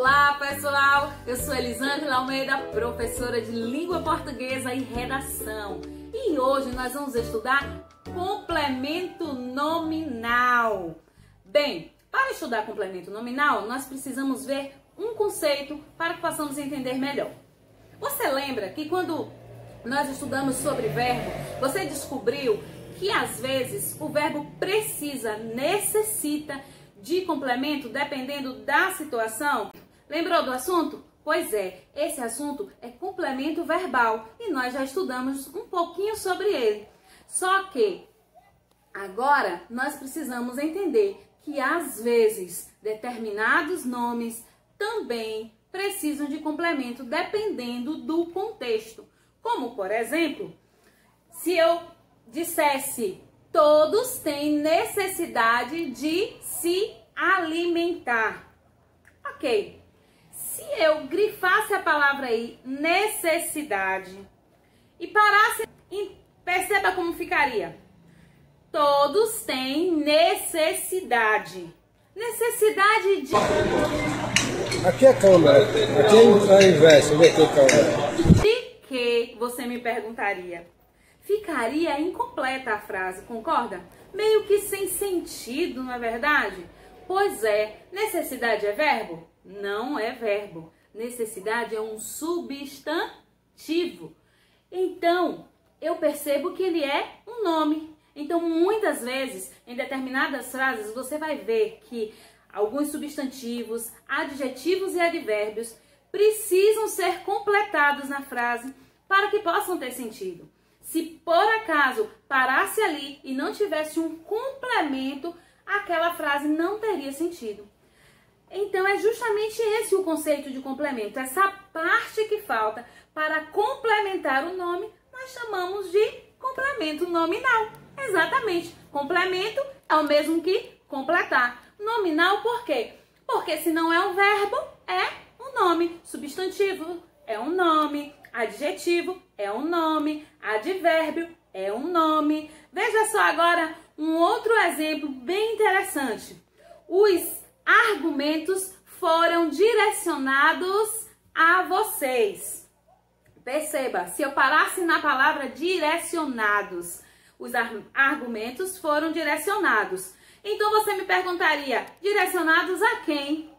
Olá pessoal, eu sou Elisângela Almeida, professora de Língua Portuguesa e Redação. E hoje nós vamos estudar complemento nominal. Bem, para estudar complemento nominal, nós precisamos ver um conceito para que possamos entender melhor. Você lembra que quando nós estudamos sobre verbo, você descobriu que às vezes o verbo necessita de complemento dependendo da situação? Lembrou do assunto? Pois é, esse assunto é complemento verbal e nós já estudamos um pouquinho sobre ele. Só que agora nós precisamos entender que às vezes determinados nomes também precisam de complemento dependendo do contexto. Como, por exemplo, se eu dissesse todos têm necessidade de se alimentar. Ok. Se eu grifasse a palavra aí, necessidade, e parasse, perceba como ficaria. Todos têm necessidade. Necessidade de... Aqui é câmera. Aqui é o inverso. Onde é que é câmera? De que, você me perguntaria? Ficaria incompleta a frase, concorda? Meio que sem sentido, não é verdade? Pois é, necessidade é verbo? Não é verbo. Necessidade é um substantivo. Então, eu percebo que ele é um nome. Então, muitas vezes, em determinadas frases, você vai ver que alguns substantivos, adjetivos e advérbios precisam ser completados na frase para que possam ter sentido. Se por acaso parasse ali e não tivesse um complemento, aquela frase não teria sentido. Então é justamente esse o conceito de complemento. Essa parte que falta para complementar o nome, nós chamamos de complemento nominal. Exatamente. Complemento é o mesmo que completar. Nominal por quê? Porque se não é um verbo, é um nome. Substantivo é um nome. Adjetivo é um nome, advérbio é um nome. Veja só agora um outro exemplo bem interessante. Os argumentos foram direcionados a vocês. Perceba, se eu parasse na palavra direcionados, os argumentos foram direcionados. Então você me perguntaria, direcionados a quem?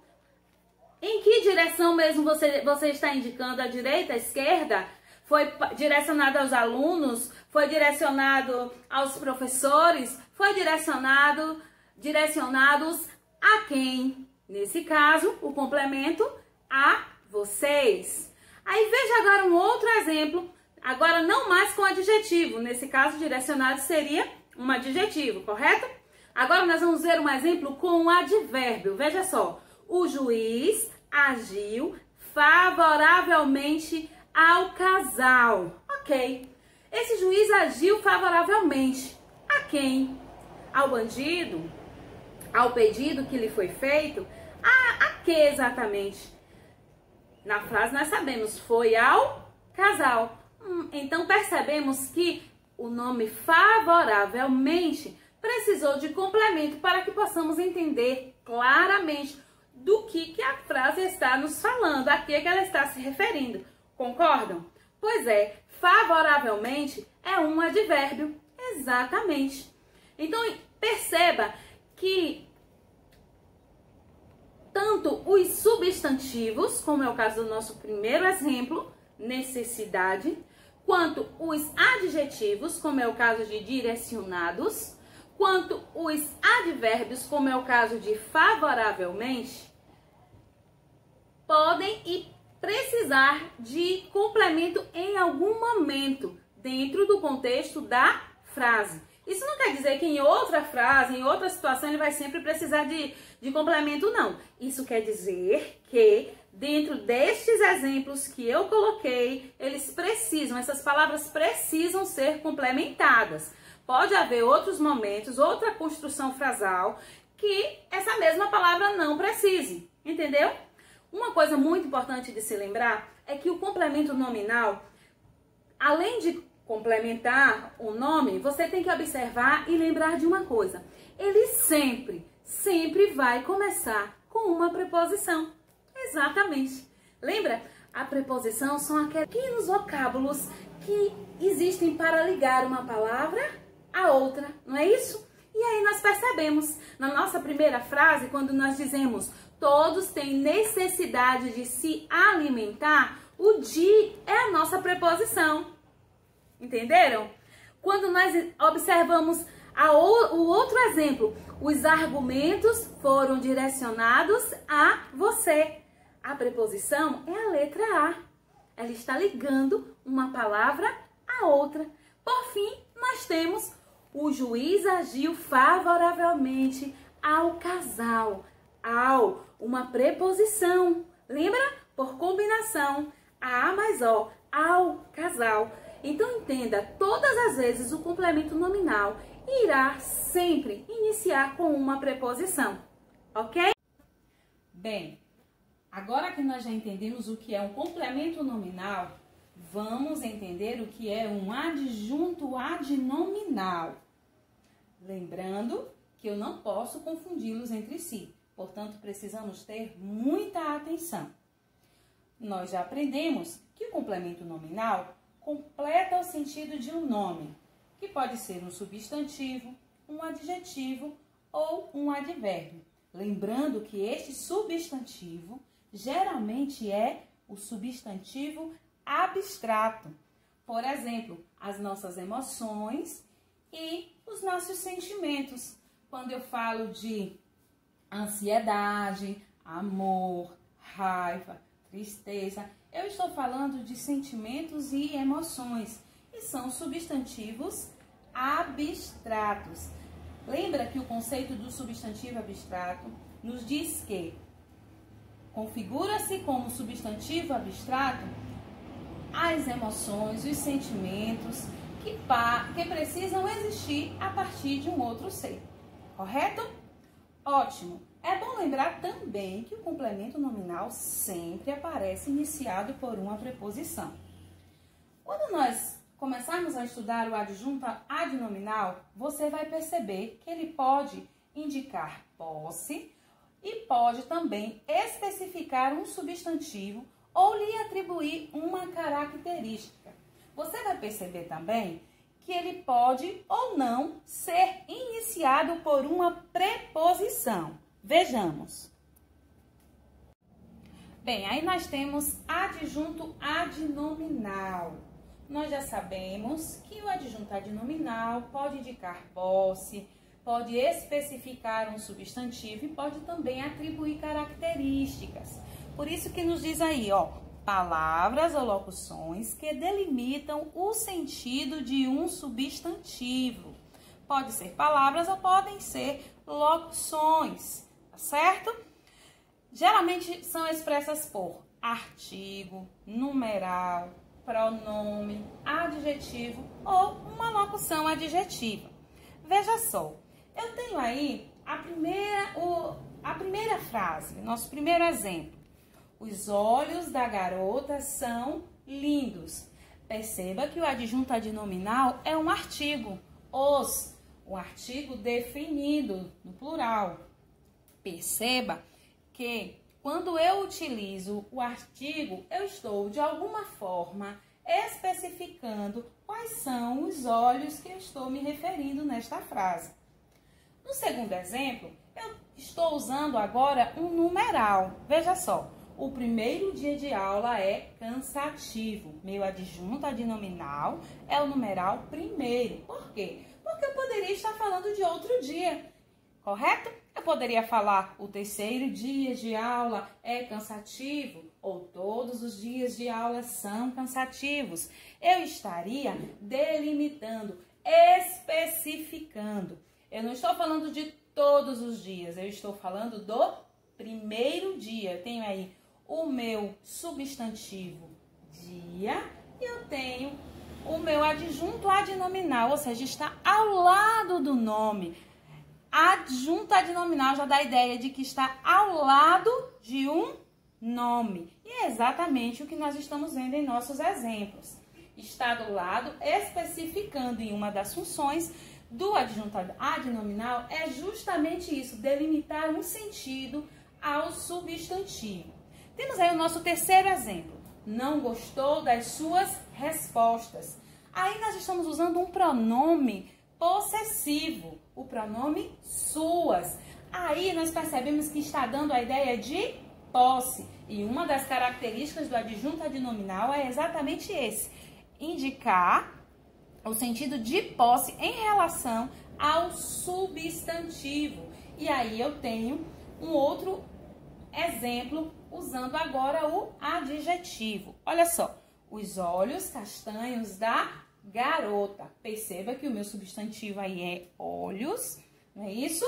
Em que direção mesmo você está indicando? A direita, a esquerda? Foi direcionado aos alunos? Foi direcionado aos professores? Foi direcionados a quem? Nesse caso, o complemento a vocês. Aí veja agora um outro exemplo, agora não mais com adjetivo. Nesse caso, direcionado seria um adjetivo, correto? Agora nós vamos ver um exemplo com um advérbio. Veja só. O juiz agiu favoravelmente ao casal. Ok. Esse juiz agiu favoravelmente. A quem? Ao bandido? Ao pedido que lhe foi feito? A que exatamente? Na frase nós sabemos, foi ao casal. Então percebemos que o nome favoravelmente precisou de complemento para que possamos entender claramente do que a frase está nos falando, a que ela está se referindo. Concordam? Pois é, favoravelmente é um advérbio. Exatamente. Então, perceba que tanto os substantivos, como é o caso do nosso primeiro exemplo, necessidade, quanto os adjetivos, como é o caso de direcionados, quanto os advérbios, como é o caso de favoravelmente, podem e precisar de complemento em algum momento dentro do contexto da frase. Isso não quer dizer que em outra frase, em outra situação, ele vai sempre precisar de complemento, não. Isso quer dizer que dentro destes exemplos que eu coloquei, essas palavras precisam ser complementadas. Pode haver outros momentos, outra construção frasal, que essa mesma palavra não precise, entendeu? Uma coisa muito importante de se lembrar é que o complemento nominal, além de complementar o nome, você tem que observar e lembrar de uma coisa. Ele sempre vai começar com uma preposição. Exatamente. Lembra? A preposição são aqueles pequenos vocábulos que existem para ligar uma palavra a outra, não é isso? E aí nós percebemos, na nossa primeira frase, quando nós dizemos todos têm necessidade de se alimentar, o de é a nossa preposição. Entenderam? Quando nós observamos o outro exemplo, os argumentos foram direcionados a você. A preposição é a letra A. Ela está ligando uma palavra a outra. Por fim, nós temos o juiz agiu favoravelmente ao casal. Ao, uma preposição. Lembra? Por combinação. A mais O, ao casal. Então entenda, todas as vezes o complemento nominal irá sempre iniciar com uma preposição. Ok? Bem, agora que nós já entendemos o que é um complemento nominal, vamos entender o que é um adjunto adnominal. Lembrando que eu não posso confundi-los entre si, portanto, precisamos ter muita atenção. Nós já aprendemos que o complemento nominal completa o sentido de um nome, que pode ser um substantivo, um adjetivo ou um advérbio. Lembrando que este substantivo geralmente é o substantivo abstrato. Por exemplo, as nossas emoções e os nossos sentimentos. Quando eu falo de ansiedade, amor, raiva, tristeza, eu estou falando de sentimentos e emoções. E são substantivos abstratos. Lembra que o conceito do substantivo abstrato nos diz que configura-se como substantivo abstrato as emoções, os sentimentos que precisam existir a partir de um outro ser. Correto? Ótimo! É bom lembrar também que o complemento nominal sempre aparece iniciado por uma preposição. Quando nós começarmos a estudar o adjunto adnominal, você vai perceber que ele pode indicar posse e pode também especificar um substantivo ou lhe atribuir uma característica. Você vai perceber também que ele pode ou não ser iniciado por uma preposição. Vejamos. Bem, aí nós temos adjunto adnominal. Nós já sabemos que o adjunto adnominal pode indicar posse, pode especificar um substantivo e pode também atribuir características. Por isso que nos diz aí, ó, palavras ou locuções que delimitam o sentido de um substantivo. Pode ser palavras ou podem ser locuções, tá certo? Geralmente são expressas por artigo, numeral, pronome, adjetivo ou uma locução adjetiva. Veja só, eu tenho aí a primeira frase, nosso primeiro exemplo. Os olhos da garota são lindos. Perceba que o adjunto adnominal é um artigo. Um artigo definido, no plural. Perceba que quando eu utilizo o artigo, eu estou, de alguma forma, especificando quais são os olhos que eu estou me referindo nesta frase. No segundo exemplo, eu estou usando agora um numeral. Veja só, o primeiro dia de aula é cansativo. Meu adjunto adnominal é o numeral primeiro. Por quê? Porque eu poderia estar falando de outro dia, correto? Eu poderia falar o terceiro dia de aula é cansativo ou todos os dias de aula são cansativos. Eu estaria delimitando, especificando. Eu não estou falando de todos os dias, eu estou falando do primeiro dia. Eu tenho aí o meu substantivo dia e eu tenho o meu adjunto adnominal, ou seja, está ao lado do nome. Adjunto adnominal já dá a ideia de que está ao lado de um nome. E é exatamente o que nós estamos vendo em nossos exemplos. Está do lado, especificando em uma das funções do adjunto adnominal, é justamente isso, delimitar um sentido ao substantivo. Temos aí o nosso terceiro exemplo. Não gostou das suas respostas. Aí nós estamos usando um pronome possessivo, o pronome suas. Aí nós percebemos que está dando a ideia de posse. E uma das características do adjunto adnominal é exatamente esse: indicar o sentido de posse em relação ao substantivo. E aí eu tenho um outro exemplo usando agora o adjetivo. Olha só, os olhos castanhos da garota. Perceba que o meu substantivo aí é olhos, não é isso?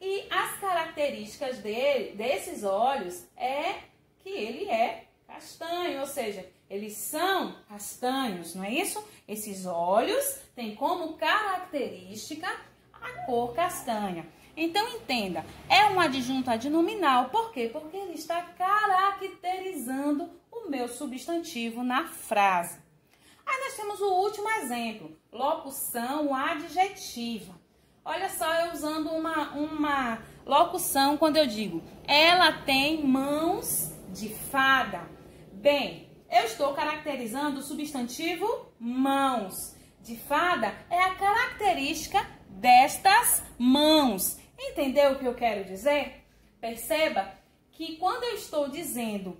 E as características desses olhos é que ele é castanho, ou seja, eles são castanhos, não é isso? Esses olhos têm como característica a cor castanha. Então, entenda, é um adjunto adnominal. Por quê? Porque ele está caracterizando o meu substantivo na frase. Aí nós temos o último exemplo, locução adjetiva. Olha só, eu usando uma locução quando eu digo, ela tem mãos de fada. Bem, eu estou caracterizando o substantivo mãos. De fada é a característica destas mãos. Entendeu o que eu quero dizer? Perceba que quando eu estou dizendo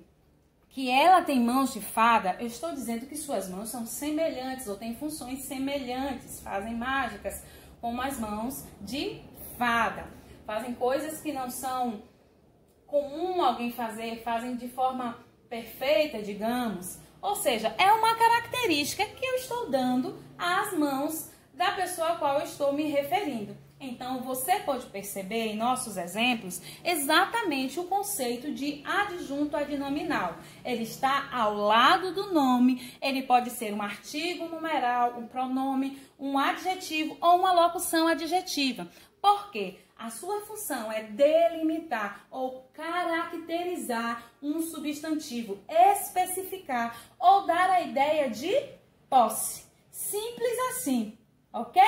que ela tem mãos de fada, eu estou dizendo que suas mãos são semelhantes ou têm funções semelhantes, fazem mágicas como as mãos de fada. Fazem coisas que não são comum alguém fazer, fazem de forma perfeita, digamos. Ou seja, é uma característica que eu estou dando às mãos da pessoa a qual eu estou me referindo. Então, você pode perceber em nossos exemplos exatamente o conceito de adjunto adnominal. Ele está ao lado do nome, ele pode ser um artigo numeral, um pronome, um adjetivo ou uma locução adjetiva. Por quê? A sua função é delimitar ou caracterizar um substantivo, especificar ou dar a ideia de posse. Simples assim, ok?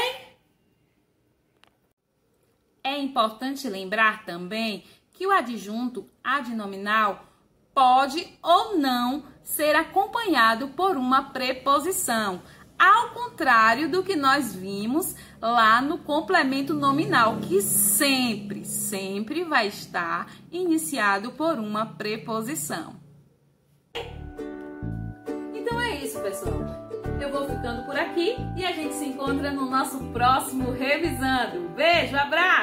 É importante lembrar também que o adjunto adnominal pode ou não ser acompanhado por uma preposição, ao contrário do que nós vimos lá no complemento nominal, que sempre vai estar iniciado por uma preposição. Então é isso, pessoal. Eu vou ficando por aqui e a gente se encontra no nosso próximo Revisando. Beijo, abraço!